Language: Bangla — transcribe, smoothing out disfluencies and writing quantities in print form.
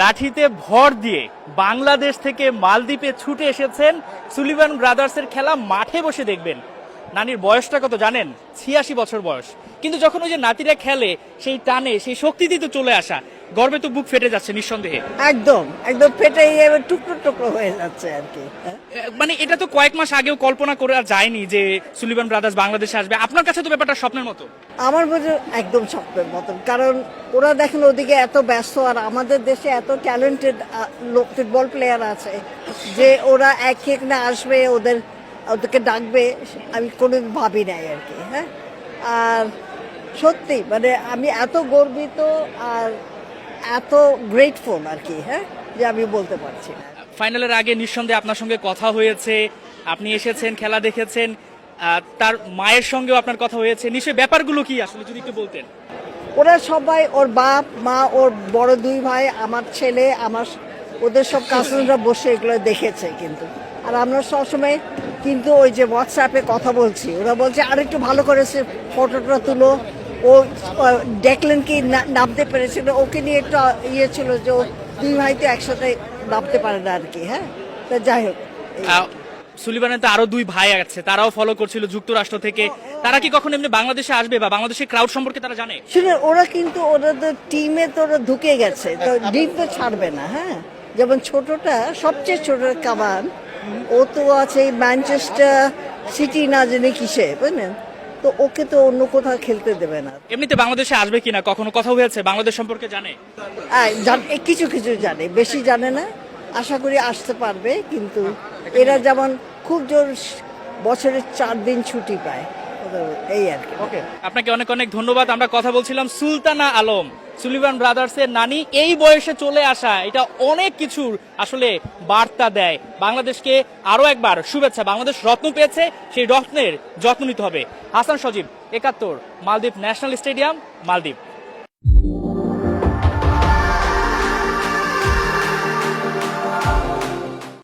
লাঠিতে ভর দিয়ে বাংলাদেশ থেকে মালদ্বীপে ছুটে এসেছেন সুলিভান ব্রাদার্সের খেলা মাঠে বসে দেখবেন। নানির বয়সটা কত জানেন? 86 বছর বয়স। কিন্তু যখন ওই যে নাতিরা খেলে সেই টানে সেই শক্তিতে তো চলে আসা, গর্বে তো বুক ফেটে যাচ্ছে নিঃসন্দেহে। একদম একদম ফেটে টুকরো টুকরো হয়ে যাচ্ছে আর কি। মানে এটা তো কয়েক মাস আগেও কল্পনা করা যায়নি যে সুলিভান ব্রাদার্স বাংলাদেশে আসবে। আপনার কাছে তো ব্যাপারটা স্বপ্নের মতো। আমার বোঝে একদম স্বপ্নের মতন, কারণ ওরা দেখেন ওদিকে এত ব্যস্ত আর আমাদের দেশে এত ট্যালেন্টেড ফুটবল প্লেয়ার আছে যে ওরা এক এক না আসবে, ওদেরকে ডাকবে, আমি কোনো ভাবি নাই আর কি। হ্যাঁ, আর সত্যি মানে আমি এত গর্বিত আর এত গ্রেটফুল আর কি। হ্যাঁ, যে আমি বলতে পারছি না। ফাইনালের আগে নিঃসন্দেহে আপনার সঙ্গে কথা হয়েছে, আপনি এসেছেন, খেলা দেখেছেন, তার মায়ের সঙ্গেও আপনার কথা হয়েছে নিশ্চয়ই। ব্যাপারগুলো কি আসলে যদি একটু বলতেন। ওরা সবাই, ওর বাপ মা, ওর বড় দুই ভাই, আমার ছেলে, ওদের সব কাজিনরা বসে এগুলো দেখেছে কিন্তু। আর আমরা সবসময় কিন্তু ওই যে হোয়াটসঅ্যাপে কথা বলছি, ওরা বলছে আর একটু ভালো করেছে, ফটোটা তুলো। ও দেখলেন কি নামতে পেরেছিল, ওকে নিয়ে একটু ইয়ে ছিল যে ও দুই ভাই তো একসাথে নামতে পারে না আর কি। হ্যাঁ, তা যাই হোক। সুলিভানের তো আরো দুই ভাই আছে, তারাও ফলো করছিল যুক্তরাষ্ট্র থেকে। তারা কি কখন এমনি বাংলাদেশে আসবে বা বাংলাদেশের ক্রাউড সম্পর্কে তারা জানে? শুনে ওরা কিন্তু ওদের টিমে তো ওরা ঢুকে গেছে, তো ডিম তো ছাড়বে না। হ্যাঁ, যেমন ছোটটা, সবচেয়ে ছোট কামান, ও তো আছে ম্যানচেস্টার সিটি না জানি কিসে, বুঝলেন, তো ওকে তো অন্য কোথাও খেলতে দেবে না। এমনিতে বাংলাদেশে আসবে কিনা কখনো কথা হয়েছে? বাংলাদেশ সম্পর্কে জানে? কিছু কিছু জানে, বেশি জানে না। আশা করি আসতে পারবে, কিন্তু এরা যেমন খুব জোর বছরে 4 দিন ছুটি পায়, এই আর কি। ওকে, আপনাকে অনেক অনেক ধন্যবাদ। আমরা কথা বলছিলাম সুলতানা আলম, সুলিভান ব্রাদার্সের নানি। এই বয়সে চলে আসা এটা অনেক কিছুর আসলে বার্তা দেয়। বাংলাদেশকে আরো একবার শুভেচ্ছা। বাংলাদেশ রত্ন পেয়েছে, সেই রত্নের যত্ন নিতে হবে। হাসান সজীব, 71, মালদ্বীপ ন্যাশনাল স্টেডিয়াম, মালদ্বীপ।